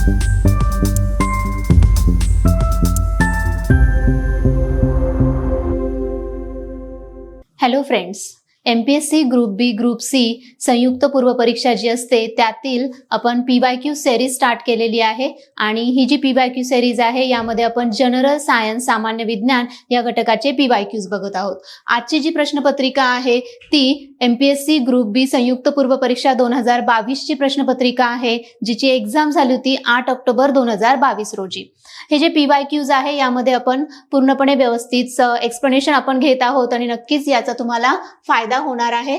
Hello friends, MPSC group बी group C संयुक्त पूर्व परीक्षा जी असते त्यातील आपण PYQ सिरीज स्टार्ट केलेली आहे आणि ही जी PYQ सिरीज आहे यामध्ये आपण जनरल सायन्स सामान्य विज्ञान या घटकाचे PYQs बघत आहोत. आजची जी प्रश्नपत्रिका आहे ती MPSC ग्रुप बी संयुक्त पूर्व परीक्षा 2022 ची प्रश्नपत्रिका आहे जिची एक्झाम झाली होती 8 ऑक्टोबर 2022 रोजी. हे जे PYQs आहे यामध्ये आपण पूर्णपणे व्यवस्थित एक्सप्लेनेशन आपण घेत आहोत आणि नक्कीच याचा तुम्हाला फायदा होणार आहे.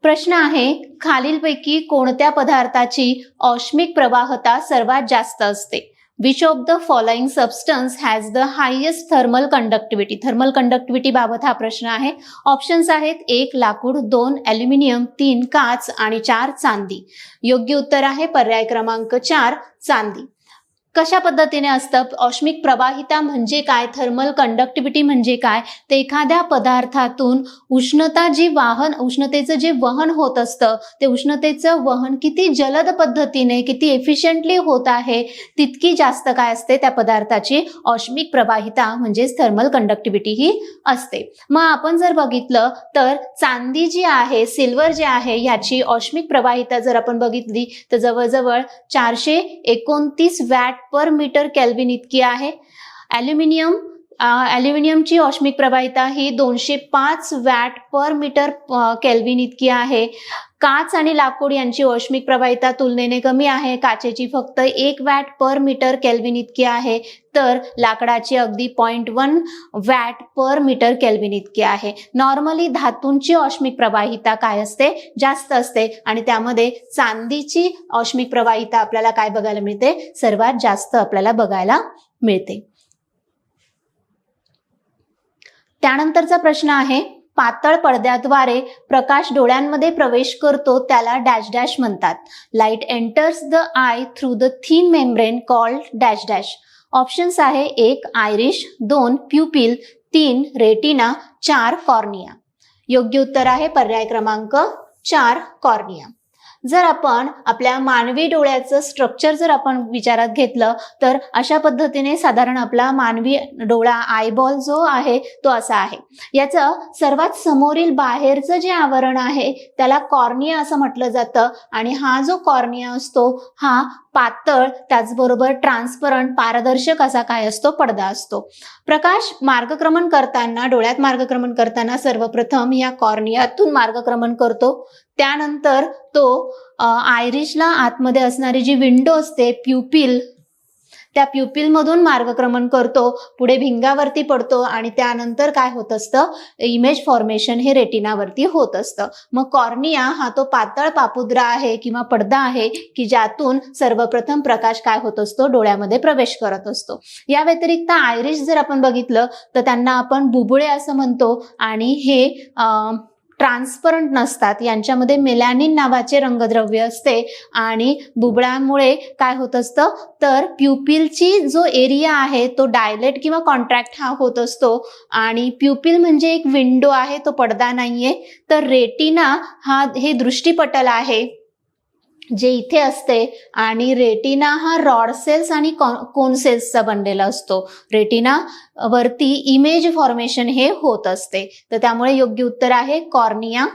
प्रश्न आहे, खालीलपैकी कोणत्या पदार्थाची औष्णिक प्रवाहता सर्वात जास्त असते? Which of the following substance has the highest thermal conductivity? Thermal conductivity बाबत हा प्रश्न आहे. ऑप्शन्स आहेत 1 लाकूड, 2 ॲल्युमिनियम, 3 काच आणि 4 चांदी. योग्य उत्तर आहे पर्याय क्रमांक 4 चांदी. कशा पद्धतीने असतं? औष्णिक प्रवाहिता म्हणजे काय, थर्मल कंडक्टिव्हिटी म्हणजे काय, ते एखाद्या पदार्थातून उष्णतेचं जे वहन होत असतं ते उष्णतेचं वहन किती जलद पद्धतीने किती एफिशियंटली होत आहे तितकी जास्त काय असते त्या पदार्थाची औष्णिक प्रवाहिता म्हणजेच थर्मल कंडक्टिव्हिटी ही असते. मग आपण जर बघितलं तर चांदी जी आहे, सिल्वर जे आहे याची औष्णिक प्रवाहिता जर आपण बघितली तर जवळजवळ 429 वॅट पर मीटर केल्विन इतकी आहे. ॲल्युमिनियमची औष्णिक प्रवाहिता ही 205 वॅट पर मीटर केल्विन इतकी आहे. काच आणि लाकूड यांची औष्णिक प्रवाहिता तुलनेने कमी आहे. काचेची फक्त 1 वॅट पर मीटर केल्विन इतकी आहे तर लाकडाची अगदी 0.1 वॅट पर मीटर केल्विन इतकी आहे. नॉर्मली धातूंची औष्णिक प्रवाहिता काय असते? जास्त असते आणि त्यामध्ये चांदीची औष्णिक प्रवाहिता आपल्याला काय बघायला मिळते? सर्वात जास्त आपल्याला बघायला मिळते. त्यानंतरचा प्रश्न आहे, पातळ पडद्याद्वारे प्रकाश डोळ्यांमध्ये प्रवेश करतो त्याला डॅश डॅश म्हणतात. Light enters the I through the thin membrane called dash dash. Options आहे 1 आयरिश, 2 प्युपिल, 3 रेटिना, 4 कॉर्निया. योग्य उत्तर आहे पर्याय क्रमांक 4 कॉर्निया. जर आपण आपल्या मानवी डोळ्याचं स्ट्रक्चर जर आपण विचारात घेतलं तर अशा पद्धतीने साधारण आपला मानवी डोळा आयबॉल जो आहे तो असा आहे. याचं सर्वात समोरील बाहेरचं जे आवरण आहे त्याला कॉर्निया असं म्हटलं जातं आणि हा जो कॉर्निया असतो हा पातळ त्याचबरोबर ट्रान्सपरंट पारदर्शक असा काय असतो? पडदा असतो. प्रकाश मार्गक्रमण करताना डोळ्यात मार्गक्रमण करताना सर्वप्रथम या कॉर्नियातून मार्गक्रमण करतो. त्यानंतर तो आयरिशला आतमध्ये असणारी जी विंडो असते प्युपिल त्या प्युपिल मधून मार्गक्रमण करतो, पुढे भिंगावरती पडतो आणि त्यानंतर काय होत असतं? इमेज फॉर्मेशन हे रेटिनावरती होत असतं. मग कॉर्निया हा तो पातळ पापुद्रा आहे किंवा पडदा आहे की ज्यातून सर्वप्रथम प्रकाश काय होत असतो? डोळ्यामध्ये प्रवेश करत असतो. या व्यतिरिक्त आयरिश जर आपण बघितलं तर त्यांना आपण बुबुळे असं म्हणतो आणि हे ट्रान्सपरंट नसतात. यांच्यामध्ये मेलॅनिन नावाचे रंगद्रव्य असते आणि बुबळांमुळे काय होत असतं तर प्युपिलची जो एरिया आहे तो डायलेट किंवा कॉन्ट्रॅक्ट हा होत असतो आणि प्युपिल म्हणजे एक विंडो आहे, तो पडदा नाहीये. तर रेटिना हे दृष्टिपटल आहे जे इथे असते आणि रेटिना हा रॉड सेल्स आणि कोन सेल्सचा बनलेला असतो. रेटिना वरती इमेज फॉर्मेशन हे होत असते. तर त्यामुळे योग्य उत्तर आहे कॉर्निया.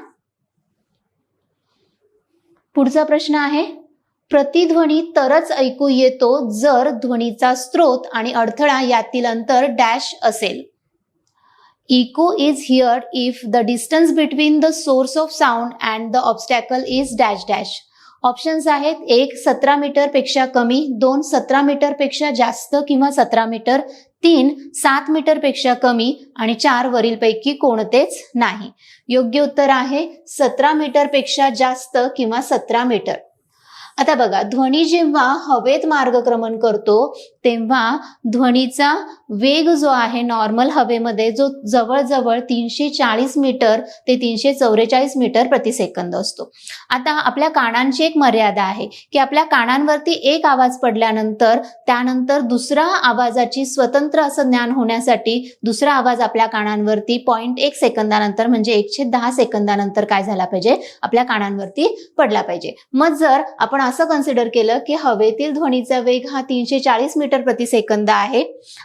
पुढचा प्रश्न आहे, प्रतिध्वनी तरच ऐकू येतो जर ध्वनीचा स्रोत आणि अडथळा यातील अंतर डॅश असेल. Echo is heard if the distance between the source of sound and the obstacle is dash dash. Options आहेत 1 17 मीटर पेक्षा कमी, 2 17 मीटर पेक्षा जास्त किंवा 17 मीटर, 3 7 मीटर पेक्षा कमी आणि 4 वरीलपैकी कोणतेच नाही. योग्य उत्तर आहे 17 मीटर पेक्षा जास्त किंवा 17 मीटर. आता बघा, ध्वनी जेव्हा हवेत मार्गक्रमण करतो तेव्हा ध्वनीचा वेग जो आहे नॉर्मल हवेमध्ये जो जवळजवळ 340 मीटर ते 344 मीटर प्रति सेकंद असतो. आता आपल्या कानांची एक मर्यादा आहे की आपल्या कानांवरती एक आवाज पडल्यानंतर त्यानंतर दुसरा आवाजाची स्वतंत्र असं ज्ञान होण्यासाठी दुसरा आवाज आपल्या कानांवरती 0.1 सेकंदानंतर म्हणजे 110 सेकंदानंतर काय झाला पाहिजे? आपल्या कानांवरती पडला पाहिजे. मग जर आपण असं कन्सिडर केलं की हवेतील ध्वनीचा वेग हा 340 मीटर प्रति सेकंद आहे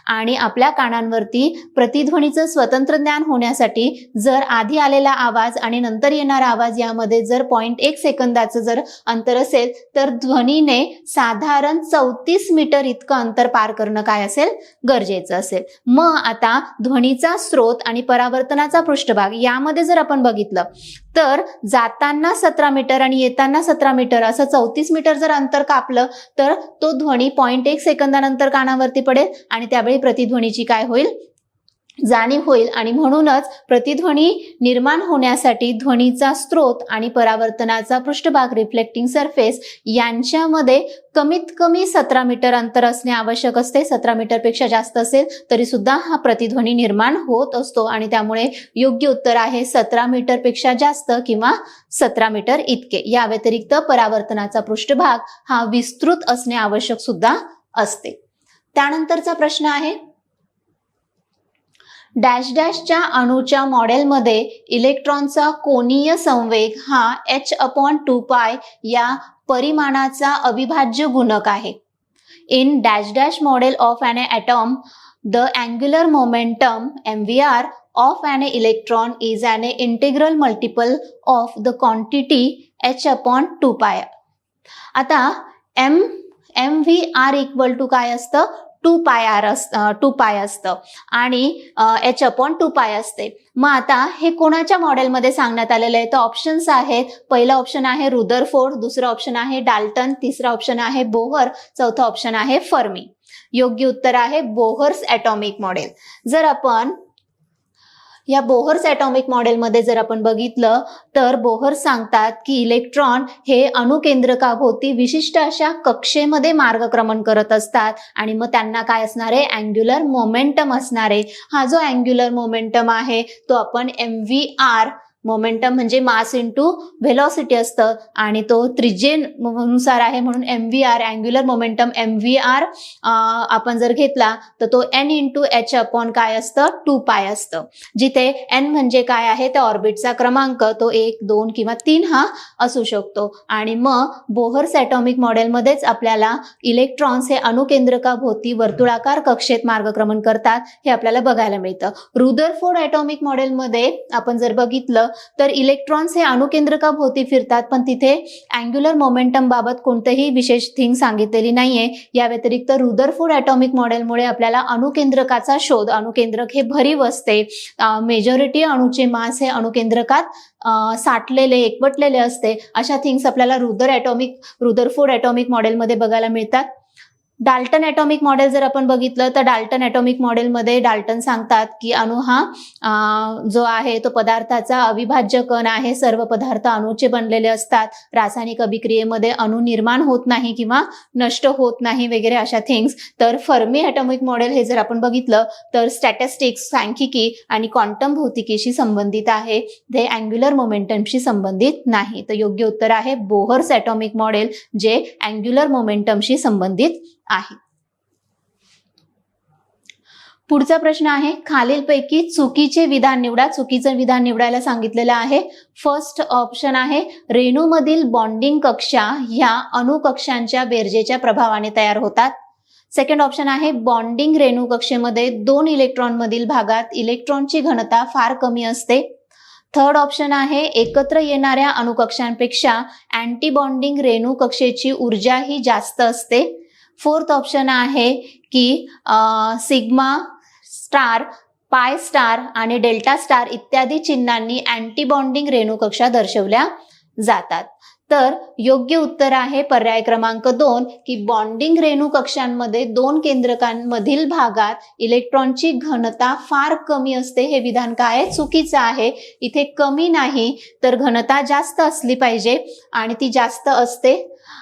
आणि आपल्या कानांवरती प्रतिध्वनीचं स्वतंत्र ज्ञान होण्यासाठी जर आधी आलेला आवाज आणि नंतर येणारा आवाज यामध्ये जर 0.1 सेकंदाचं जर अंतर असेल तर ध्वनीने साधारण 34 मीटर इतकं अंतर पार करणं काय असेल, गरजेचं असेल. मग आता ध्वनीचा स्रोत आणि परावर्तनाचा पृष्ठभाग यामध्ये जर आपण बघितलं तर जाताना 17 मीटर आणि येताना 17 मीटर असं 34 मीटर जर अंतर कापलं तर तो ध्वनी 0.1 सेकंदानंतर कानावरती पडेल आणि त्यावेळी प्रतिध्वनीची काय होईल, जाणीव होईल. आणि म्हणूनच प्रतिध्वनी निर्माण होण्यासाठी ध्वनीचा स्रोत आणि परावर्तनाचा पृष्ठभाग रिफ्लेक्टिंग सरफेस यांच्यामध्ये कमीत कमी 17 मीटर अंतर असणे आवश्यक असते. 17 मीटरपेक्षा जास्त असेल तरी सुद्धा हा प्रतिध्वनी निर्माण होत असतो आणि त्यामुळे योग्य उत्तर आहे 17 मीटरपेक्षा जास्त किंवा 17 मीटर इतके. या व्यतिरिक्त परावर्तनाचा पृष्ठभाग हा विस्तृत असणे आवश्यक सुद्धा असते. त्यानंतरचा प्रश्न आहे डॅश डॅशच्या अणूच्या मॉडेलमध्ये इलेक्ट्रॉनचा कोनीय संवेग हा h/2π या परिमाणाचा अविभाज्य गुणक आहे. In dash dash model of an atom the angular momentum mvr of an electron is an integral multiple of the quantity h/2π. आता mvr इक्वल टू काय असतं, 2π असतं आणि h/2π असते. मग आता हे कोणाच्या मॉडेलमध्ये सांगण्यात आलेलं आहे तर ऑप्शन्स आहेत. पहिला ऑप्शन आहे रुदरफोर्ड, दुसरा ऑप्शन आहे डाल्टन, तिसरा ऑप्शन आहे बोहर, चौथा ऑप्शन आहे फर्मी. योग्य उत्तर आहे बोहर्स ॲटॉमिक मॉडेल. जर आपण या बोहर्स ॲटॉमिक मॉडेलमध्ये जर आपण बघितलं तर बोहर सांगतात की इलेक्ट्रॉन हे अणुकेंद्रकाभोवती विशिष्ट अशा कक्षेमध्ये मार्गक्रमण करत असतात आणि मग त्यांना काय असणार आहे, अँग्युलर मोमेंटम असणार आहे. हा जो अँग्युलर मोमेंटम आहे तो आपण mvr, मोमेंटम म्हणजे मास इंटू व्हेलॉसिटी असतं आणि तो त्रिज्येनुसार आहे म्हणून mvr, अँग्युलर मोमेंटम mvr आपण जर घेतला तर तो n इंटू h अपॉन काय असतं, 2π असतं. जिथे n म्हणजे काय आहे त्या ऑर्बिटचा क्रमांक, तो 1, 2 किंवा 3 हा असू शकतो. आणि मग बोहर्स ॲटॉमिक मॉडेलमध्येच आपल्याला इलेक्ट्रॉन्स हे अणुकेंद्रकाभोवती वर्तुळाकार कक्षेत मार्गक्रमण करतात हे आपल्याला बघायला मिळतं. रुदरफोर्ड ॲटॉमिक मॉडेलमध्ये आपण जर बघितलं तर इलेक्ट्रॉन्स हे अणुकेंद्रकाभोवती फिरतात पण तिथे अँग्युलर मोमेंटम बाबत कोणतेही विशेष थिंग सांगितलेली नाहीये. या व्यतिरिक्त रुदरफोर्ड ॲटॉमिक मॉडेलमुळे आपल्याला अणुकेंद्रकाचा शोध, अणुकेंद्रक हे भरीव असते, मेजॉरिटी अणूचे मास हे अणुकेंद्रकात साठलेले, एकवटलेले असते, अशा थिंग्स आपल्याला रुदरफोर्ड ॲटॉमिक मॉडेलमध्ये बघायला मिळतात. डाल्टन ॲटॉमिक मॉडेल जर आपण बघितलं तर डाल्टन ॲटॉमिक मॉडेलमध्ये डाल्टन सांगतात की अणू हा जो आहे तो पदार्थाचा अविभाज्य कण आहे. सर्व पदार्थ अणूचे बनलेले असतात. रासायनिक अभिक्रियेमध्ये अणू निर्माण होत नाही किंवा नष्ट होत नाही वगैरे अशा थिंग्स. तर फर्मी ॲटॉमिक मॉडेल हे जर आपण बघितलं तर स्टॅटिस्टिक्स, सांख्यिकी आणि क्वांटम भौतिकीशी संबंधित आहे, ते अँग्युलर मोमेंटमशी संबंधित नाही. तर योग्य उत्तर आहे बोहर्स ॲटॉमिक मॉडेल जे अँग्युलर मोमेंटमशी संबंधित आहे. पुढचा प्रश्न आहे खालीलपैकी चुकीचे विधान निवडा. चुकीचं विधान निवडायला सांगितलेलं आहे. फर्स्ट ऑप्शन आहे रेणूमधील बॉन्डिंग कक्षा ह्या अणुकक्षांच्या बेरजेच्या प्रभावाने तयार होतात. सेकंड ऑप्शन आहे बॉन्डिंग रेणू कक्षेमध्ये 2 इलेक्ट्रॉन मधील भागात इलेक्ट्रॉनची घनता फार कमी असते. थर्ड ऑप्शन आहे एकत्र येणाऱ्या अणुकक्षांपेक्षा अँटी बॉन्डिंग रेणू कक्षेची ऊर्जा ही जास्त असते. फोर्थ ऑप्शन आहे की सिग्मा स्टार, पाय स्टार आणि डेल्टा स्टार इत्यादी चिन्हांनी अँटी बॉन्डिंग रेणूकक्षा दर्शवल्या जातात. तर योग्य उत्तर आहे पर्याय क्रमांक 2 की बॉन्डिंग रेणूकक्षांमध्ये 2 केंद्रकांमधील भागात इलेक्ट्रॉनची घनता फार कमी असते. हे विधान काय चुकीचं आहे. इथे कमी नाही तर घनता जास्त असली पाहिजे आणि ती जास्त असते.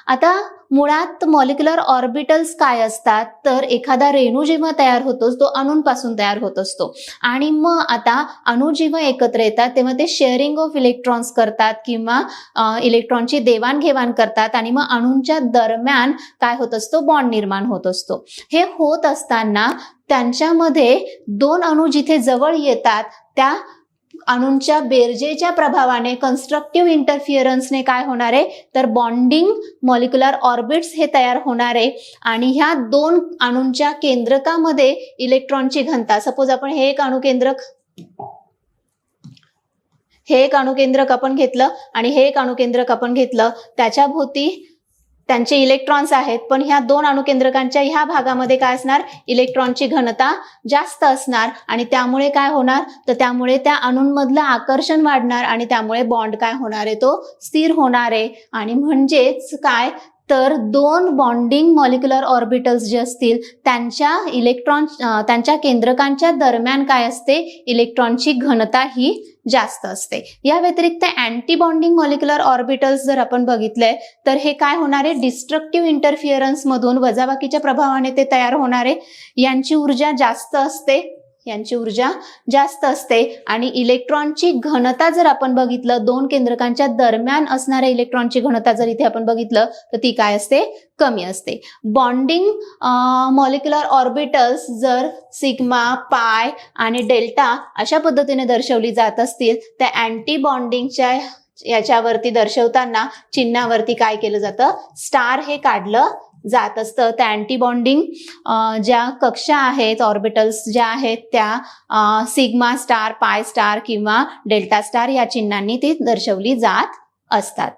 आता मुळात मॉलिक्युलर ऑर्बिटल्स काय असतात तर एखादा रेणू जेव्हा तयार होतो तो अणूंपासून तयार होत असतो आणि मग आता अणू जेव्हा एकत्र येतात तेव्हा ते शेअरिंग ऑफ इलेक्ट्रॉन्स करतात किंवा इलेक्ट्रॉनची देवाणघेवाण करतात आणि मग अणूंच्या दरम्यान काय होत असतो, बॉन्ड निर्माण होत असतो. हे होत असताना त्यांच्यामध्ये 2 अणू जिथे जवळ येतात त्या अणूंच्या बेरजेच्या प्रभावाने कन्स्ट्रक्टिव्ह इंटरफिअरन्सने काय होणार आहे, तर बॉन्डिंग मॉलिक्युलर ऑर्बिट्स हे तयार होणार आहे आणि ह्या दोन अणूंच्या केंद्रकामध्ये इलेक्ट्रॉनची घनता, सपोज आपण हे एक अणुकेंद्रक आपण घेतलं आणि हे एक अणुकेंद्रक आपण घेतलं, त्याच्या भोवती त्यांचे इलेक्ट्रॉन्स आहेत, पण ह्या दोन अणुकेंद्रकांच्या ह्या भागामध्ये काय असणार, इलेक्ट्रॉनची घनता जास्त असणार आणि त्यामुळे काय होणार, तर त्यामुळे त्या अणूंमधलं आकर्षण वाढणार आणि त्यामुळे बॉन्ड काय होणार आहे, तो स्थिर होणार आहे आणि म्हणजेच काय, तर दोन बॉन्डिंग मॉलिक्युलर ऑर्बिटल्स जे असतील त्यांच्या केंद्रकांच्या दरम्यान काय असते, इलेक्ट्रॉनची घनता ही जास्त असते. या व्यतिरिक्त अँटी बॉन्डिंग मॉलिक्युलर ऑर्बिटल्स जर आपण बघितले तर हे काय होणार आहे, डिस्ट्रक्टिव्ह इंटरफिअरन्स मधून वजाबाकीच्या प्रभावाने ते तयार होणार आहे. यांची ऊर्जा जास्त असते आणि इलेक्ट्रॉनची घनता जर आपण बघितलं, दोन केंद्रकांच्या दरम्यान असणाऱ्या इलेक्ट्रॉनची घनता जर इथे आपण बघितलं तर ती काय असते, कमी असते. बॉन्डिंग मॉलिक्युलर ऑर्बिटल्स जर सिग्मा, पाय आणि डेल्टा अशा पद्धतीने दर्शवली जात असतील तर अँटी बॉन्डिंगच्या याच्यावरती दर्शवताना चिन्हावरती काय केलं जातं, स्टार हे काढलं जात असतं. त्या अँटी बॉन्डिंग ज्या कक्षा आहेत, ऑर्बिटल्स ज्या आहेत त्या सिग्मा स्टार, पाय स्टार किंवा डेल्टा स्टार या चिन्हांनी ती दर्शवली जात असतात.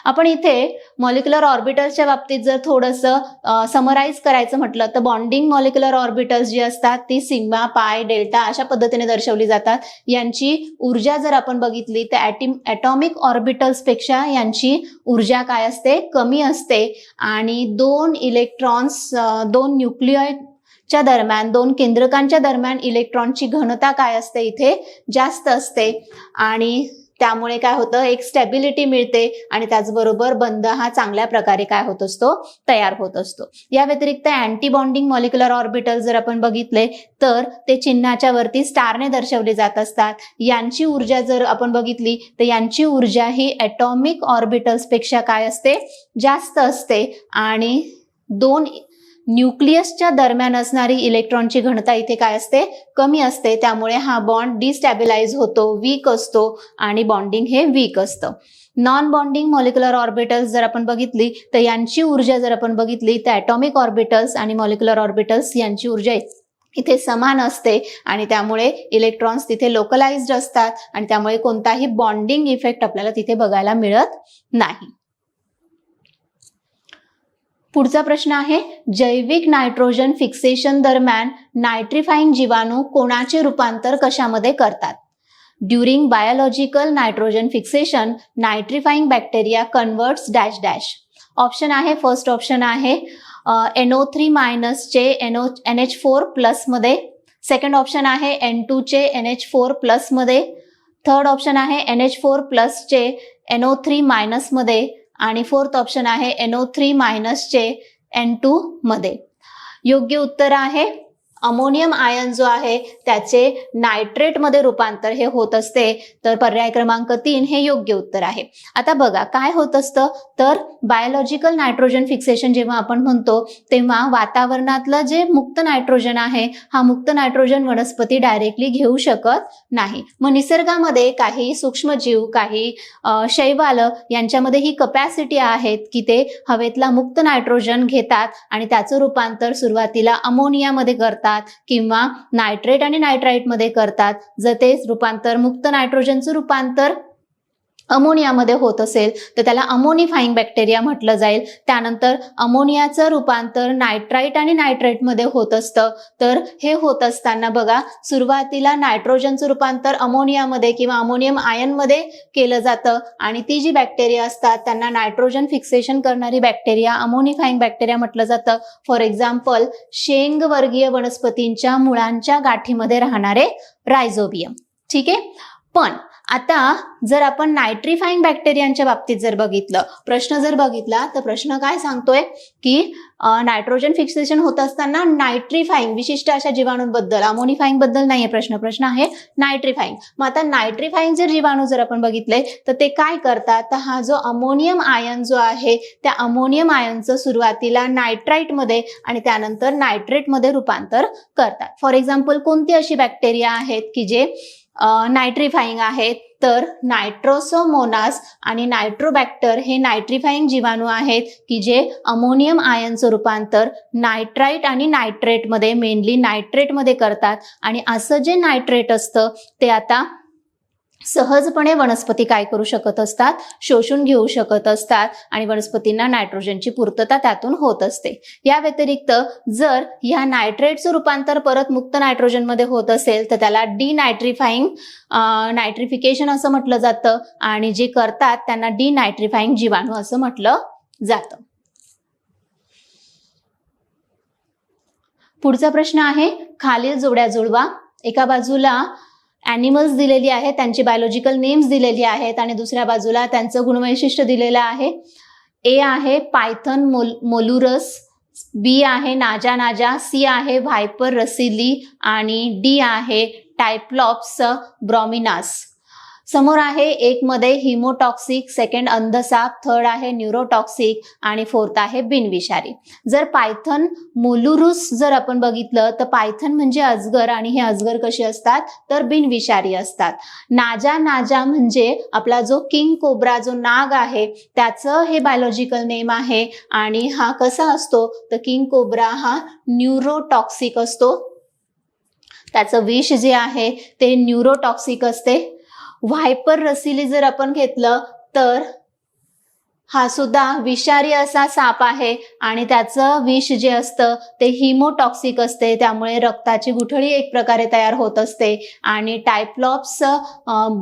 आपण इथे मॉलिक्युलर ऑर्बिटल्सच्या बाबतीत जर थोडंसं समराइज करायचं म्हटलं तर बॉन्डिंग मॉलिक्युलर ऑर्बिटल्स जी असतात ती सिग्मा, पाय, डेल्टा अशा पद्धतीने दर्शवली जातात. यांची ऊर्जा जर आपण बघितली तर ॲटॉमिक ऑर्बिटल्स पेक्षा यांची ऊर्जा काय असते, कमी असते आणि दोन इलेक्ट्रॉन्स, दोन न्यूक्लियॉइडच्या दरम्यान, दोन केंद्रकांच्या दरम्यान इलेक्ट्रॉनची घनता काय असते, इथे जास्त असते आणि त्यामुळे काय होतं, एक स्टॅबिलिटी मिळते आणि त्याचबरोबर बंध हा चांगल्या प्रकारे काय होत असतो, तयार होत असतो. या व्यतिरिक्त अँटी बॉन्डिंग मॉलिक्युलर ऑर्बिटल जर आपण बघितले तर ते चिन्हाच्या वरती स्टारने दर्शवले जात असतात. यांची ऊर्जा जर आपण बघितली तर यांची ऊर्जा ही ॲटॉमिक ऑर्बिटल्स पेक्षा काय असते, जास्त असते आणि दोन न्यूक्लियसच्या दरम्यान असणारी इलेक्ट्रॉनची घनता इथे काय असते, कमी असते. त्यामुळे हा बॉन्ड डिस्टॅबिलाइज होतो, वीक असतो आणि बॉन्डिंग हे वीक असतं. नॉन बॉन्डिंग मॉलिक्युलर ऑर्बिटल्स जर आपण बघितली तर यांची ऊर्जा जर आपण बघितली तर ॲटॉमिक ऑर्बिटल्स आणि मॉलिक्युलर ऑर्बिटल्स यांची ऊर्जा इथे समान असते आणि त्यामुळे इलेक्ट्रॉन्स तिथे लोकलाइज्ड असतात आणि त्यामुळे कोणताही बॉन्डिंग इफेक्ट आपल्याला तिथे बघायला मिळत नाही. पुढचा प्रश्न आहे, जैविक नायट्रोजन फिक्सेशन दरम्यान नायट्रिफाइंग जीवाणू कोणाचे रूपांतर कशामध्ये करतात? During biological nitrogen fixation nitrifying bacteria converts dash dash. Option आहे, फर्स्ट ऑप्शन आहे NO3- चे NH4+ मध्ये, सेकंड ऑप्शन आहे N2 चे NH4+ मध्ये, थर्ड ऑप्शन आहे NH4+ चे NO3- मध्ये आणि फोर्थ ऑप्शन आहे NO3- चे N2 मध्ये. योग्य उत्तर आहे अमोनियम आयन जो आहे त्याचे नायट्रेट मध्ये रूपांतर हे होत असते. तर पर्याय क्रमांक 3 हे योग्य उत्तर आहे. आता बघा काय होत असतं, तर बायोलॉजिकल नायट्रोजन फिक्सेशन जेव्हा आपण म्हणतो तेव्हा वातावरणातलं जे मुक्त नायट्रोजन आहे, हा मुक्त नायट्रोजन वनस्पती डायरेक्टली घेऊ शकत नाही. मग निसर्गामध्ये काही सूक्ष्मजीव, काही शैवाल यांच्यामध्ये ही कपॅसिटी आहेत की ते हवेतला मुक्त नायट्रोजन घेतात आणि त्याचं रूपांतर सुरुवातीला अमोनियामध्ये करतात किंवा नायट्रेट आणि नायट्राइट मध्ये करतात. जर ते रूपांतर, मुक्त नायट्रोजनचं रूपांतर अमोनियामध्ये होत असेल तर त्याला अमोनिफाइंग बॅक्टेरिया म्हटलं जाईल. त्यानंतर अमोनियाचं रूपांतर नायट्राइट आणि नायट्रेटमध्ये होत असतं. तर हे होत असताना बघा, सुरुवातीला नायट्रोजनचं रूपांतर अमोनियामध्ये किंवा अमोनियम आयनमध्ये केलं जातं आणि ती जी बॅक्टेरिया असतात त्यांना नायट्रोजन फिक्सेशन करणारी बॅक्टेरिया अमोनिफाइंग बॅक्टेरिया म्हटलं जातं. फॉर एक्झाम्पल शेंगवर्गीय वनस्पतींच्या मुळांच्या गाठीमध्ये राहणारे रायझोबियम. ठीक आहे. पण आता जर आपण नायट्रिफाईंग बॅक्टेरियांच्या बाबतीत जर बघितलं, प्रश्न जर बघितला तर प्रश्न काय सांगतोय की नायट्रोजन फिक्सेशन होत असताना नायट्रिफाईंग विशिष्ट अशा जीवाणूंबद्दल, अमोनिफाईंग बद्दल नाहीये प्रश्न आहे नायट्रिफाईंग. मग आता नायट्रिफाईंग जर जीवाणू जर आपण बघितले तर ते काय करतात, तर हा जो अमोनियम आयन जो आहे त्या अमोनियम आयनचं सुरुवातीला नायट्राइटमध्ये आणि त्यानंतर नायट्रेटमध्ये रूपांतर करतात. फॉर एक्झाम्पल कोणती अशी बॅक्टेरिया आहेत की जे नायट्रिफाईंग आहेत, तर नायट्रोसोमोनास आणि नायट्रोबॅक्टर हे नायट्रिफाईंग जीवाणू आहेत की जे अमोनियम आयनचं रूपांतर नायट्राइट आणि नायट्रेटमध्ये, मेनली नायट्रेटमध्ये करतात. आणि असं जे नायट्रेट असतं ते आता सहजपणे वनस्पती काय करू शकत असतात, शोषून घेऊ शकत असतात आणि वनस्पतींना नायट्रोजनची पूर्तता त्यातून होत असते. या व्यतिरिक्त जर ह्या नायट्रेटचं रूपांतर परत मुक्त नायट्रोजनमध्ये होत असेल तर त्याला डिनायट्रिफाईंग नायट्रिफिकेशन असं म्हटलं जातं आणि जे करतात त्यांना डिनायट्रिफाईंग जीवाणू असं म्हटलं जातं. पुढचा प्रश्न आहे खालील जोड्या जुळवा. एका बाजूला ॲनिमल्स दिलेली आहेत, त्यांची बायोलॉजिकल नेम्स दिलेली आहेत आणि दुसऱ्या बाजूला त्यांचं गुणवैशिष्ट्य दिलेलं आहे. ए आहे पायथन मोलुरस, बी आहे नाजा नाजा, सी आहे व्हायपर रसिली आणि डी आहे टायप्लॉप्स ब्रॉमिनास. समोर आहे एक मध्ये हिमोटॉक्सिक, सेकंड अंधसाप, थर्ड आहे न्यूरोटॉक्सिक आणि फोर्थ आहे बिनविषारी. जर पायथन मोलुरुस जर आपण बघितलं तर पायथन म्हणजे अजगर आणि हे अजगर कसे असतात तर बिनविषारी असतात. नाजा नाजा म्हणजे आपला जो किंग कोब्रा जो नाग आहे त्याचं हे बायोलॉजिकल नेम आहे आणि हा कसा असतो तर किंग कोब्रा हा न्यूरोटॉक्सिक असतो, त्याचं विष जे आहे ते न्यूरोटॉक्सिक असते. व्हायपर रसिली जर आपण घेतलं तर हा सुद्धा विषारी असा साप आहे आणि त्याचं विष जे असतं ते हिमोटॉक्सिक असते, त्यामुळे रक्ताची गुठळी एक प्रकारे तयार होत असते. आणि टायप्लॉप्स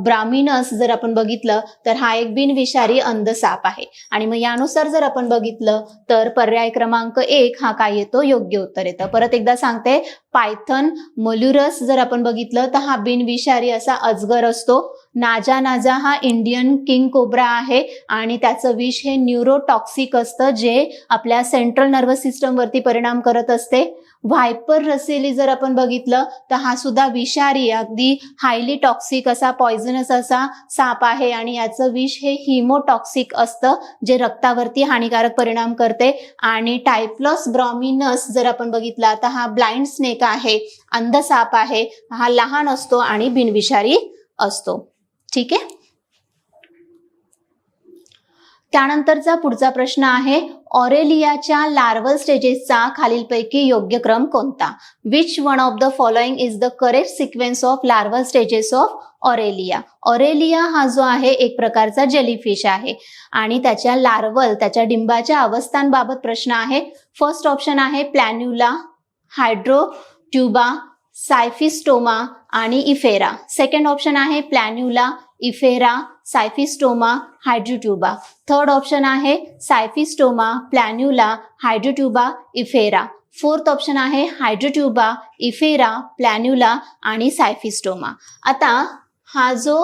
ब्रामिनस जर आपण बघितलं तर हा एक बिनविषारी अंध साप आहे. आणि मग यानुसार जर आपण बघितलं तर पर्याय क्रमांक 1 हा काय येतो, योग्य उत्तर येतं. परत एकदा सांगते, पायथन मोलुरस जर आपण बघितलं तर हा बिनविषारी असा अजगर असतो. नाजा नाजा हा इंडियन किंग कोब्रा आहे आणि त्याचं विष हे न्यूरोटॉक्सिक असतं जे आपल्या सेंट्रल नर्वस सिस्टम वरती परिणाम करत असते. व्हायपर रसिली जर आपण बघितलं तर हा सुद्धा विषारी, अगदी हायली टॉक्सिक असा पॉइझनस असा साप आहे आणि याचं विष हे हिमोटॉक्सिक असतं जे रक्तावरती हानिकारक परिणाम करते. आणि टायप्लॉस ब्रॉमिनस जर आपण बघितला तर हा ब्लाइंड स्नेक आहे, अंध साप आहे, हा लहान असतो आणि बिनविषारी असतो. ठीक आहे. त्यानंतरचा पुढचा प्रश्न आहे ऑरेलियाच्या लार्वल स्टेजेसचा खालीलपैकी योग्य क्रम कोणता? Which one of the following is the correct sequence of larval stages of Aurelia? Aurelia हा जो आहे एक प्रकारचा जेलीफिश आहे आणि त्याच्या लार्वल, त्याच्या डिंबाच्या अवस्थांबाबत प्रश्न आहे. फर्स्ट ऑप्शन आहे प्लॅन्युला, हायड्रोट्युबा, सायफिस्टोमा आणि इफेरा. सेकंड ऑप्शन आहे प्लॅन्युला, इफेरा, सायफिस्टोमा, हायड्रोट्युबा. थर्ड ऑप्शन आहे सायफिस्टोमा, प्लॅन्युला, हायड्रोट्युबा, इफेरा. फोर्थ ऑप्शन आहे हायड्रोट्युबा, इफेरा, प्लॅन्युला आणि सायफिस्टोमा. आता हा जो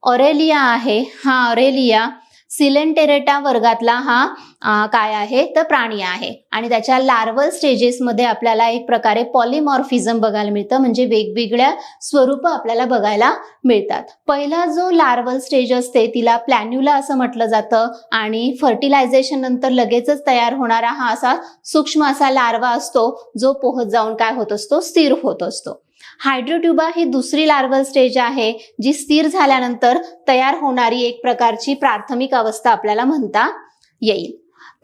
ऑरेलिया आहे, हा ऑरेलिया सिलेंटेरेटा वर्गातला हा काय आहे तर प्राणी आहे आणि त्याच्या लार्वल स्टेजेसमध्ये आपल्याला एक प्रकारे पॉलिमॉर्फिझम बघायला मिळतं, म्हणजे वेगवेगळ्या स्वरूप आपल्याला बघायला मिळतात. पहिला जो लार्वल स्टेज असते तिला प्लॅन्युला असं म्हटलं जातं आणि फर्टिलायझेशन नंतर लगेचच तयार होणारा हा असा सूक्ष्म असा लार्वा असतो जो पोहत जाऊन काय होत असतो, स्थिर होत असतो. हायड्रोट्युबा ही दुसरी लार्वल स्टेज आहे जी स्थिर झाल्यानंतर तयार होणारी एक प्रकारची प्राथमिक अवस्था आपल्याला म्हणता येईल.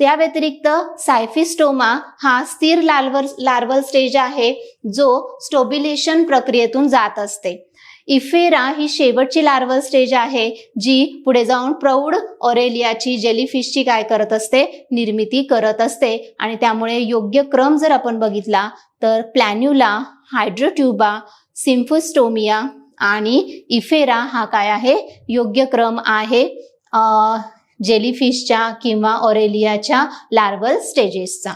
त्या व्यतिरिक्त सायफिस्टोमा हा स्थिर लार्वल स्टेज आहे जो स्टोबिलेशन प्रक्रियेतून जात असते. इफेरा ही शेवटची लार्वल स्टेज आहे जी पुढे जाऊन प्रौढ ऑरेलियाची, जेलीफिशची काय करत असते, निर्मिती करत असते. आणि त्यामुळे योग्य क्रम जर आपण बघितला तर प्लॅन्युला, हायड्रोट्युबा, सिम्फोस्टोमिया आणि इफेरा हा काय आहे, योग्य क्रम आहे जेलीफिशच्या किंवा ऑरेलियाच्या लार्वल स्टेजेसचा.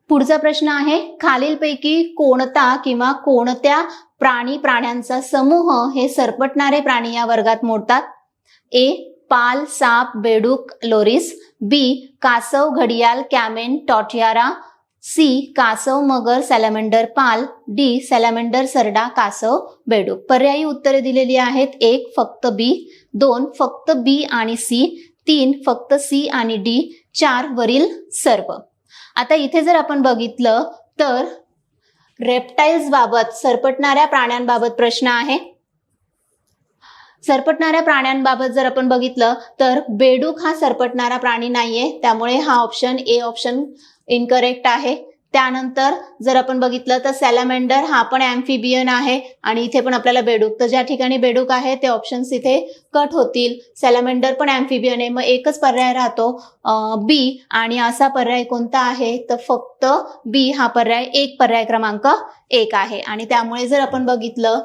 पुढचा प्रश्न आहे खालीलपैकी कोणता किंवा कोणत्या प्राण्यांचा समूह हे सरपटणारे प्राणी या वर्गात मोडतात? ए. पाल, साप, बेडूक, लोरिस. बी. कासव, घडियाल, कॅमेन, टॉटियारा. सी. कासव, मगर, सॅलॅमेंडर, पाल. डी. सॅलॅमेंडर, सरडा, कासव, बेडूक. पर्यायी उत्तरे दिलेली आहेत. 1 फक्त बी, 2 फक्त बी आणि सी, 3 फक्त सी आणि डी, 4 वरील सर्व. आता इथे जर आपण बघितलं तर रेप्टाइल्स बाबत, सरपटणाऱ्या प्राण्यांबाबत प्रश्न आहे. सरपटणाऱ्या प्राण्यांबाबत जर आपण बघितलं तर बेडूक हा सरपटणारा प्राणी नाहीये, त्यामुळे हा ऑप्शन ए ऑप्शन इनकरेक्ट आहे. त्यानंतर जर आपण बघितलं तर सॅलॅमेंडर हा पण ॲम्फिबियन आहे आणि इथे पण आपल्याला बेडूक, तर ज्या ठिकाणी बेडूक आहे ते ऑप्शन्स इथे कट होतील. सॅलॅमेंडर पण ॲम्फिबियन आहे, मग एकच पर्याय राहतो बी. आणि असा पर्याय कोणता आहे तर फक्त बी हा पर्याय, एक पर्याय क्रमांक 1 आहे. आणि त्यामुळे जर आपण बघितलं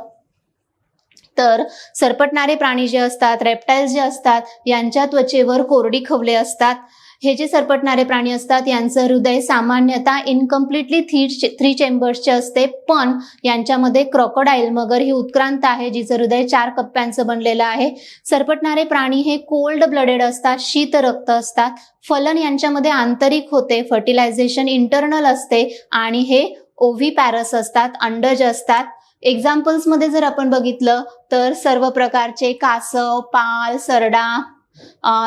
तर सरपटणारे प्राणी जे असतात, रेप्टाइल्स जे असतात, यांच्या त्वचेवर कोरडी खवले असतात. हे जे सरपटणारे प्राणी असतात यांचं हृदय सामान्यतः इनकम्प्लिटली 3 चेंबर्सचे असते, पण यांच्यामध्ये क्रोकोडाईल, मगर ही उत्क्रांत आहे जिचं हृदय 4 कप्प्यांचं बनलेलं आहे. सरपटणारे प्राणी हे कोल्ड ब्लडेड असतात, शीत रक्त असतात. फलन यांच्यामध्ये आंतरिक होते, फर्टिलायझेशन इंटरनल असते आणि हे ओव्हीपॅरस असतात, अंडज असतात. एक्झाम्पल्स मध्ये जर आपण बघितलं तर सर्व प्रकारचे कासव, पाल, सरडा,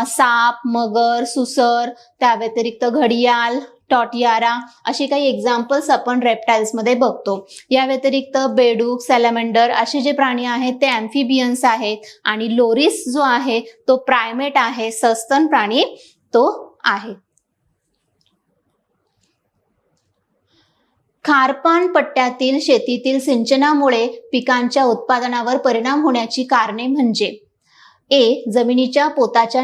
साप, मगर, सुसर, त्या व्यतिरिक्त घडियाल, टॉटियारा अशी काही एक्झाम्पल्स आपण रेप्टाइल्स मध्ये बघतो. या व्यतिरिक्त बेडूक, सॅलॅमेंडर असे जे प्राणी आहेत ते ॲम्फिबियन्स आहेत आणि लोरिस जो आहे तो प्रायमेट आहे, सस्तन प्राणी तो आहे. खारपान पट्ट्यातील शेतीतील सिंचनामुळे पिकांच्या उत्पादनावर परिणाम होण्याची कारणे म्हणजे: ए. जमिनीच्या पोताच्या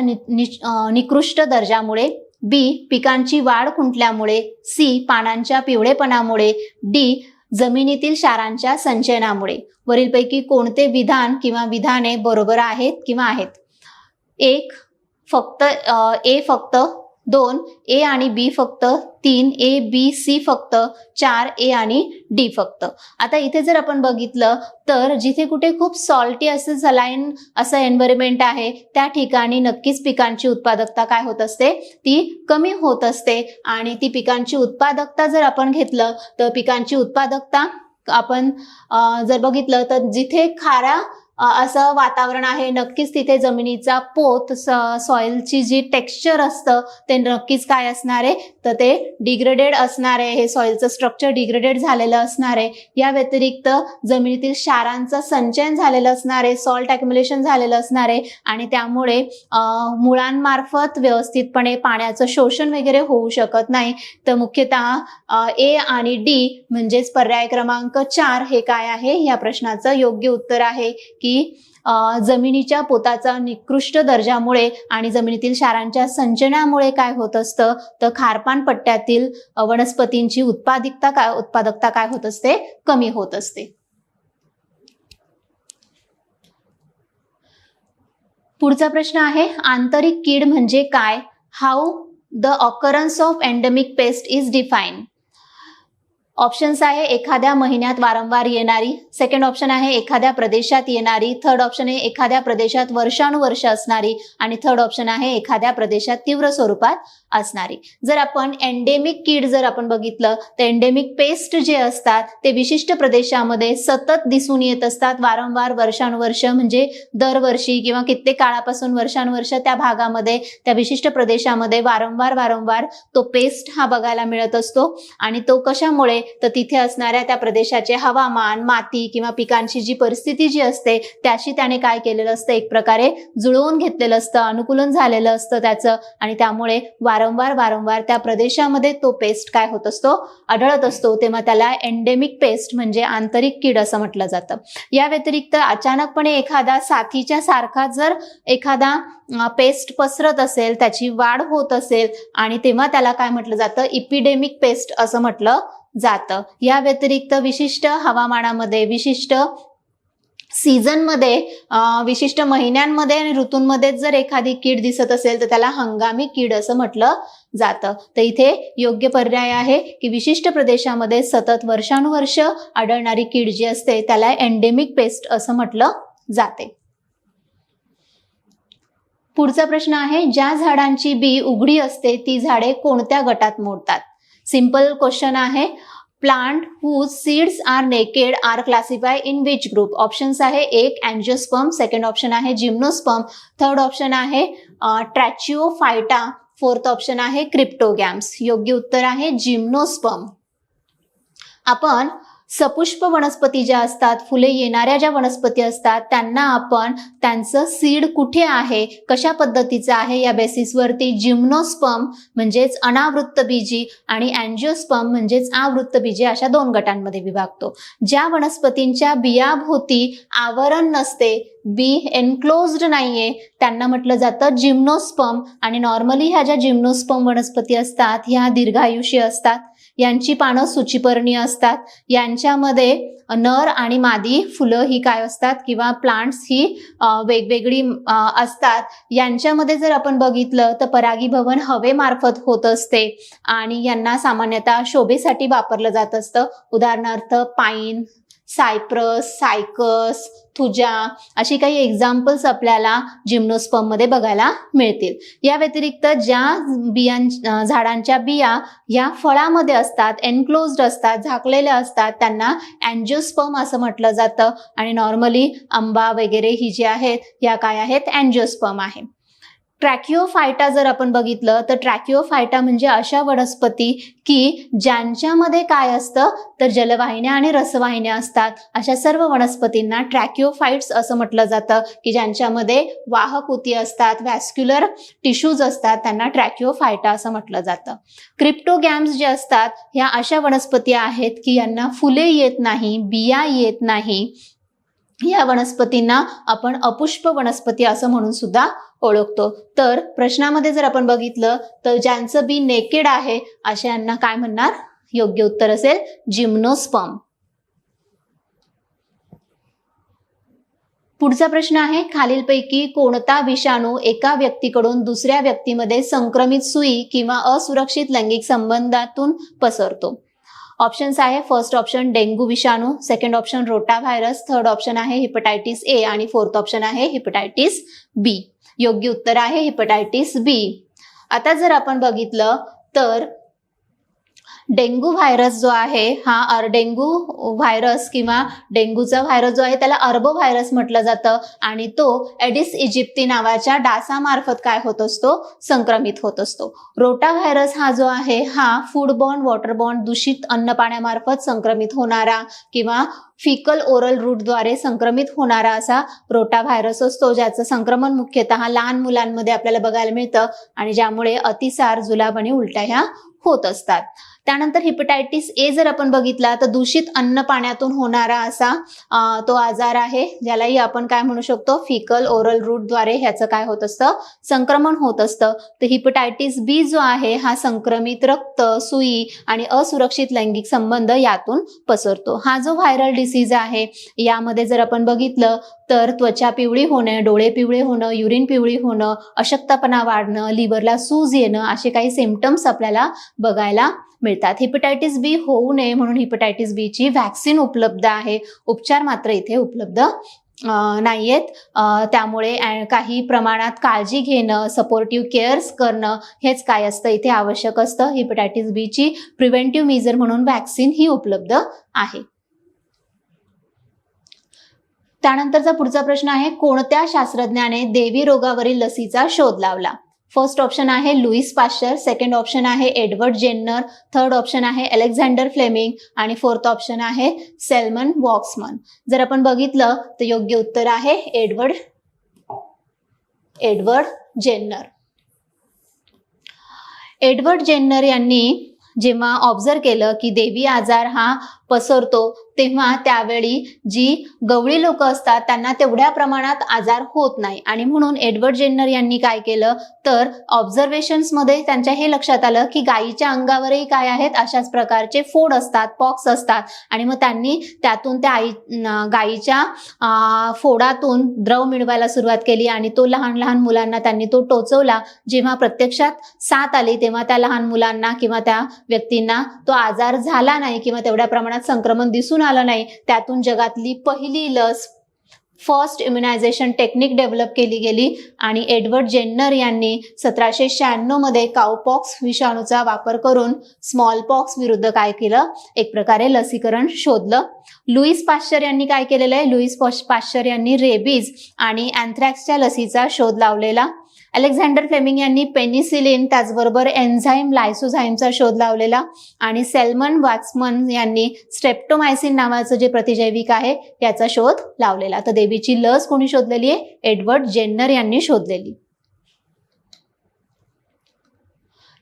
निकृष्ट दर्जामुळे. बी. पिकांची वाढ खुंटल्यामुळे. सी. पानांच्या पिवळेपणामुळे. डी. जमिनीतील क्षारांच्या संचयनामुळे. वरीलपैकी कोणते विधान किंवा विधाने बरोबर आहेत किंवा आहेत? 1 फक्त ए फक्त, 2 ए आणि बी फक्त, 3 ए बी सी फक्त, 4 ए आणि डी फक्त. आता इथे जर आपण बघितलं तर जिथे कुठे खूप सॉल्टी असं सलाईन असं एन्व्हायरमेंट आहे त्या ठिकाणी नक्कीच पिकांची उत्पादकता काय होत असते, ती कमी होत असते. आणि ती पिकांची उत्पादकता जर आपण घेतलं तर पिकांची उत्पादकता आपण जर बघितलं तर जिथे खारा असं वातावरण आहे नक्कीच तिथे जमिनीचा पोत, सॉइलची जी टेक्स्चर असतं ते नक्कीच काय असणार आहे तर ते डिग्रेडेड असणार आहे, हे सॉइलचं स्ट्रक्चर डिग्रेडेड झालेलं असणार आहे. या व्यतिरिक्त जमिनीतील क्षारांचं संचयन झालेलं असणार आहे, सॉल्ट ॲक्युम्युलेशन झालेलं असणार आहे आणि त्यामुळे मुळांमार्फत व्यवस्थितपणे पाण्याचं शोषण वगैरे होऊ शकत नाही. तर मुख्यतः ए आणि डी म्हणजेच पर्याय क्रमांक 4 हे काय आहे या प्रश्नाचं योग्य उत्तर आहे की जमिनीच्या पोताचा निकृष्ट दर्जामुळे आणि जमिनीतील क्षारांच्या संचयनामुळे काय होत असतं तर खारपान पट्ट्यातील वनस्पतींची उत्पादकता काय होत असते, कमी होत असते. पुढचा प्रश्न आहे आंतरिक कीड म्हणजे काय? How the occurrence of endemic paste is define. Options आहे एखाद्या महिन्यात वारंवार येणारी, सेकंड ऑप्शन आहे एखाद्या प्रदेशात येणारी, थर्ड ऑप्शन आहे एखाद्या प्रदेशात वर्षानुवर्ष असणारी आणि थर्ड ऑप्शन आहे एखाद्या प्रदेशात तीव्र स्वरूपात असणारी. जर आपण एंडेमिक कीड जर आपण बघितलं तर एंडेमिक पेस्ट जे असतात ते विशिष्ट प्रदेशामध्ये सतत दिसून येत असतात, वारंवार वर्षानुवर्ष म्हणजे दरवर्षी किंवा कित्येक काळापासून वर्षानुवर्ष त्या भागामध्ये त्या विशिष्ट प्रदेशामध्ये वारंवार तो पेस्ट हा बघायला मिळत असतो. आणि तो कशामुळे तर तिथे असणाऱ्या त्या प्रदेशाचे हवामान, माती किंवा पिकांची जी परिस्थिती जी असते त्याशी त्याने काय केलेलं असतं, एक प्रकारे जुळवून घेतलेलं असतं, अनुकूलन झालेलं असतं त्याचं आणि त्यामुळे वारंवार त्या प्रदेशामध्ये तो पेस्ट काय होत असतो, आढळत असतो. तेव्हा त्याला एंडेमिक पेस्ट म्हणजे आंतरिक कीड असं म्हटलं जातं. या व्यतिरिक्त अचानकपणे एखादा साथीच्या सारखा जर एखादा पेस्ट पसरत असेल, त्याची वाढ होत असेल आणि तेव्हा त्याला काय म्हटलं जातं, इपिडेमिक पेस्ट असं म्हटलं जातं. या व्यतिरिक्त विशिष्ट हवामानामध्ये, विशिष्ट सीझनमध्ये विशिष्ट महिन्यांमध्ये आणि ऋतूंमध्ये जर एखादी कीड दिसत असेल तर त्याला हंगामी कीड असं म्हटलं जातं. तर इथे योग्य पर्याय आहे की विशिष्ट प्रदेशामध्ये सतत वर्षानुवर्ष आढळणारी कीड जी असते त्याला एंडेमिक पेस्ट असं म्हटलं जाते. पुढचा प्रश्न आहे, ज्या झाडांची बी उघडी असते ती झाडे कोणत्या गटात मोडतात? सिंपल क्वेश्चन आहे. Plant whose seeds are naked are classified in which group? Options आहे, एक अँजिओस्पर्म, सेकंड ऑप्शन आहे जिम्नोस्पर्म, थर्ड ऑप्शन आहे ट्रॅचिओफायटा, फोर्थ ऑप्शन आहे क्रिप्टोगॅम्स. योग्य उत्तर आहे जिम्नोस्पर्म. आपण सपुष्प वनस्पती ज्या असतात, फुले येणाऱ्या ज्या वनस्पती असतात त्यांना आपण त्यांचं सीड कुठे आहे, कशा पद्धतीचं आहे या बेसिसवरती जिम्नोस्पर्म म्हणजेच अनावृत्त बीजी आणि अँजिओस्पर्म म्हणजेच आवृत्त बीजी अशा दोन गटांमध्ये विभागतो. ज्या वनस्पतींच्या बियाभोवती आवरण नसते, बी एनक्लोज्ड नाहीये, त्यांना म्हटलं जातं जिम्नोस्पर्म. आणि नॉर्मली ह्या ज्या जिम्नोस्पर्म वनस्पती असतात ह्या दीर्घायुषी असतात, यांची पानं सूचीपर्णीय असतात, यांच्यामध्ये नर आणि मादी फुलं ही काय असतात किंवा प्लांट्स ही वेगवेगळी असतात. यांच्यामध्ये जर आपण बघितलं तर परागीभवन हवेमार्फत होत असते आणि यांना सामान्यतः शोभेसाठी वापरलं जात असतं. उदाहरणार्थ पाईन, सायप्रस, सायकस, थुजा अशी काही एक्झाम्पल्स आपल्याला जिम्नोस्पर्म मध्ये बघायला मिळतील. या व्यतिरिक्त ज्या झाडांच्या बिया या फळामध्ये असतात, एनक्लोज्ड असतात, झाकलेल्या असतात, त्यांना अँजिओस्पर्म असं म्हटलं जातं. आणि नॉर्मली आंबा वगैरे ही जी आहेत या काय आहेत, अँजिओस्पर्म आहे. ट्रॅकिओफायटा जर आपण बघितलं तर ट्रॅकिओफायटा म्हणजे अशा वनस्पती की ज्यांच्यामध्ये काय असतं तर जलवाहिन्या आणि रसवाहिन्या असतात. अशा सर्व वनस्पतींना ट्रॅकिओफाइट्स असं म्हटलं जातं की ज्यांच्यामध्ये वाहक ऊती असतात, व्हॅस्क्युलर टिश्यूज असतात, त्यांना ट्रॅकिओफायटा असं म्हटलं जातं. क्रिप्टोगॅम्स जे असतात ह्या अशा वनस्पती आहेत की यांना फुले येत नाही, बिया येत नाही. या वनस्पतींना आपण अपुष्प वनस्पती असं म्हणून सुद्धा ओळखतो. तर प्रश्नामध्ये जर आपण बघितलं तर ज्यांचं बी नेकेड आहे अशांना काय म्हणणार? योग्य उत्तर असेल जिम्नोस्पर्म. पुढचा प्रश्न आहे, खालीलपैकी कोणता विषाणू एका व्यक्तीकडून दुसऱ्या व्यक्तीमध्ये संक्रमित सुई किंवा असुरक्षित लैंगिक संबंधातून पसरतो? ऑप्शन्स आहे, फर्स्ट ऑप्शन डेंग्यू विषाणू, सेकंड ऑप्शन रोटा व्हायरस, थर्ड ऑप्शन आहे हिपॅटायटिस ए आणि फोर्थ ऑप्शन आहे हिपॅटायटिस बी. योग्य उत्तर आहे हिपॅटायटिस बी. आता जर आपण बघितलं तर डेंग्यू व्हायरस जो आहे हा डेंग्यू व्हायरस किंवा डेंग्यूचा व्हायरस जो आहे त्याला अर्बो व्हायरस म्हटलं जातं आणि तो एडिस इजिप्ती नावाच्या डासामार्फत काय होत असतो? संक्रमित होत असतो. रोटा व्हायरस हा जो आहे हा फूडबॉर्न, वॉटरबॉर्न दूषित अन्न पाण्यामार्फत संक्रमित होणारा किंवा फिकल ओरल रूटद्वारे संक्रमित होणारा असा रोटा व्हायरस असतो, ज्याचं संक्रमण मुख्यतः लहान मुलांमध्ये आपल्याला बघायला मिळतं आणि ज्यामुळे अतिसार, जुलाब आणि उलट्या ह्या होत असतात. त्यानंतर हिपॅटायटिस ए जर आपण बघितला तर दूषित अन्न पाण्यातून होणारा असा तो आजार आहे, ज्यालाही आपण काय म्हणू शकतो? फिकल ओरल रूटद्वारे ह्याचं काय होत असतं? संक्रमण होत असतं. तर हिपॅटायटिस बी जो आहे हा संक्रमित रक्त, सुई आणि असुरक्षित लैंगिक संबंध यातून पसरतो. हा जो व्हायरल डिसीज आहे यामध्ये जर आपण बघितलं तर त्वचा पिवळी होणे, डोळे पिवळे होणं, युरिन पिवळी होणं, अशक्तपणा वाढणं, लिव्हरला सूज येणं असे काही सिम्पटम्स आपल्याला बघायला मिळतात. हिपॅटायटिस बी होऊ नये म्हणून हिपॅटायटिस बी ची व्हॅक्सिन उपलब्ध आहे, उपचार मात्र इथे उपलब्ध नाहीयेत. त्यामुळे काही प्रमाणात काळजी घेणं, सपोर्टिव्ह केअर्स करणं हेच काय असतं इथे आवश्यक असतं. हिपॅटायटिस बी ची प्रिव्हेंटिव्ह मेजर म्हणून व्हॅक्सिन ही उपलब्ध आहे. त्यानंतरचा पुढचा प्रश्न आहे, कोणत्या शास्त्रज्ञाने देवी रोगावरील लसीचा शोध लावला? फर्स्ट ऑप्शन आहे लुईस पाश्चर, सेकंड ऑप्शन आहे एडवर्ड जेन्नर, थर्ड ऑप्शन आहे अलेक्झांडर फ्लेमिंग आणि फोर्थ ऑप्शन आहे सेल्मन वॉक्समन. जर आपण बघितलं तर योग्य उत्तर आहे एडवर्ड जेन्नर. एडवर्ड जेन्नर यांनी जेव्हा ऑब्झर्व केलं की देवी आजार हा पसरतो तेव्हा त्यावेळी जी गवळी लोक असतात त्यांना तेवढ्या प्रमाणात आजार होत नाही आणि म्हणून एडवर्ड जेन्नर यांनी काय केलं तर ऑब्झर्वेशन्स मध्ये त्यांच्या हे लक्षात आलं की गायीच्या अंगावरही काय आहेत अशाच प्रकारचे फोड असतात, पॉक्स असतात आणि मग त्यांनी त्यातून त्या गायीच्या फोडातून द्रव मिळवायला सुरुवात केली आणि तो लहान लहान मुलांना त्यांनी तो टोचवला. जेव्हा प्रत्यक्षात साथ आली तेव्हा त्या लहान मुलांना किंवा त्या व्यक्तींना तो आजार झाला नाही किंवा तेवढ्या प्रमाणात संक्रमण दिसून आलं नाही. त्यातून जगातली पहिली लस फर्स्ट इम्युनायझेशन टेक्निक डेव्हलप केली गेली आणि एडवर्ड जेन्नर यांनी 1796 मध्ये काउपॉक्स विषाणूचा वापर करून स्मॉल पॉक्स विरुद्ध काय केलं, एक प्रकारे लसीकरण शोधलं. लुईस पाश्चर यांनी काय केलेलं आहे, लुईस पाश्चर यांनी रेबीज आणि अँथ्रॅक्सच्या लसीचा शोध लावलेला. अलेक्झांडर फ्लेमिंग यांनी पेनिसिलिन त्याचबरोबर एन्झाईम लायसोझाईमचा शोध लावलेला आणि सेल्मन वॅक्समन यांनी स्ट्रेप्टोमायसिन नावाचं जे प्रतिजैविक आहे याचा शोध लावलेला. तर देवीची लस कोणी शोधलेली आहे, एडवर्ड जेन्नर यांनी शोधलेली.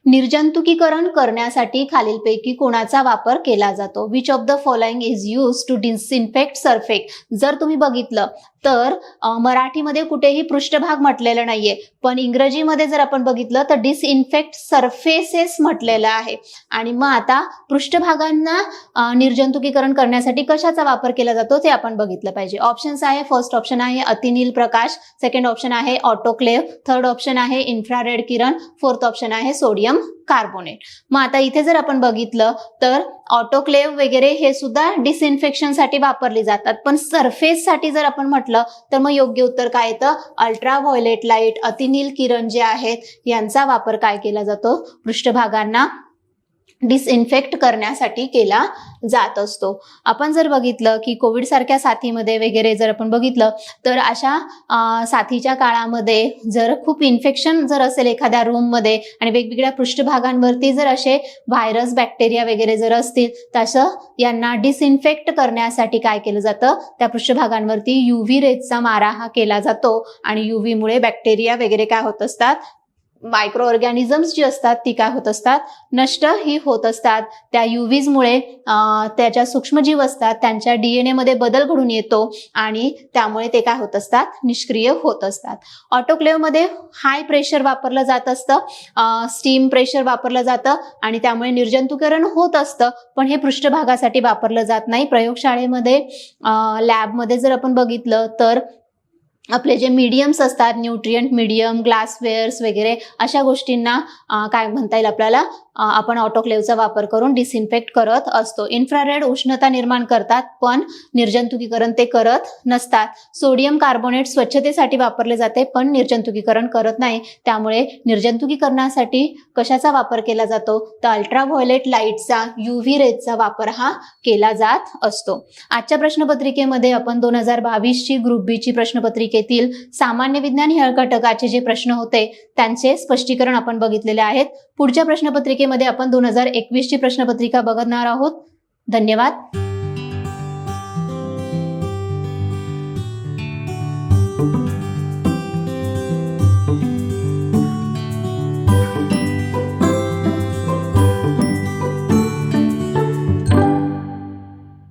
निर्जंतुकीकरण करण्यासाठी खालीलपैकी कोणाचा वापर केला जातो. Which of the following is use to disinfect surface. जर तुम्ही बघितलं तर मराठीमध्ये कुठेही पृष्ठभाग म्हटलेलं नाहीये, पण इंग्रजीमध्ये जर आपण बघितलं तर डिसइन्फेक्ट सरफेसेस म्हटलेलं आहे. आणि मग आता पृष्ठभागांना निर्जंतुकीकरण करण्यासाठी कशाचा वापर केला जातो ते आपण बघितलं पाहिजे. ऑप्शन्स आहे, फर्स्ट ऑप्शन आहे अतिनील प्रकाश, सेकंड ऑप्शन आहे ऑटोक्लेव्ह, थर्ड ऑप्शन आहे इन्फ्रारेड किरण, फोर्थ ऑप्शन आहे सोडियम कार्बोनेट. मग आता इथे जर आपण बघितलं तर ऑटोक्लेव्ह वगैरे हे सुद्धा डिसइन्फेक्शनसाठी वापरले जातात, पण सरफेससाठी जर आपण म्हटलं तर मग योग्य उत्तर काय येतं, अल्ट्राव्हायोलेट लाईट, अतिनील किरण जे आहेत यांचा वापर काय केला जातो, पृष्ठभागांना डिसइन्फेक्ट करण्यासाठी केला जात असतो. आपण जर बघितलं की कोविड सारख्या साथीमध्ये वगैरे जर आपण बघितलं तर अशा साथीच्या काळामध्ये जर खूप इन्फेक्शन जर असेल एखाद्या रूममध्ये आणि वेगवेगळ्या पृष्ठभागांवरती जर असे व्हायरस बॅक्टेरिया वगैरे जर असतील तसं यांना डिसइन्फेक्ट करण्यासाठी काय केलं जातं, त्या पृष्ठभागांवरती युव्ही रेजचा मारा हा केला जातो आणि युव्ही मुळे बॅक्टेरिया वगैरे काय होत असतात, मायक्रो ऑर्गॅनिझम्स जी असतात ती काय होत असतात, नष्ट ही होत असतात. त्या युव्हीजमुळे त्याच्या सूक्ष्मजीव असतात त्यांच्या DNA मध्ये बदल घडून येतो आणि त्यामुळे ते काय होत असतात, निष्क्रिय होत असतात. ऑटोक्लेव्ह मध्ये हाय प्रेशर वापरलं जात असतं, स्टीम प्रेशर वापरलं जातं आणि त्यामुळे निर्जंतुकीकरण होत असतं, पण हे पृष्ठभागासाठी वापरलं जात नाही. प्रयोगशाळेमध्ये लॅबमध्ये जर आपण बघितलं तर आपले जे मीडियम्स असतात, न्यूट्रिएंट मीडियम, ग्लासवेअर्स वगैरे अशा गोष्टींना काय म्हणता येईल आपल्याला, आपण ऑटोक्लेव्हचा वापर करून डिसइन्फेक्ट करत असतो. इन्फ्रारेड उष्णता निर्माण करतात पण निर्जंतुकीकरण ते करत नसतात. सोडियम कार्बोनेट स्वच्छतेसाठी वापरले जाते पण निर्जंतुकीकरण करत नाही. त्यामुळे निर्जंतुकीकरणासाठी कशाचा वापर केला जातो, तर अल्ट्राव्हायोलेट लाईटचा, युव्ही रेजचा वापर हा केला जात असतो. आजच्या प्रश्नपत्रिकेमध्ये आपण 2022 ची ग्रुप बी ची प्रश्नपत्रिकेतील सामान्य विज्ञान ह्या घटकाचे जे प्रश्न होते त्यांचे स्पष्टीकरण आपण बघितलेले आहेत. पुढच्या प्रश्नपत्रिकेमध्ये आपण 2021 ची प्रश्नपत्रिका बघणार आहोत. धन्यवाद.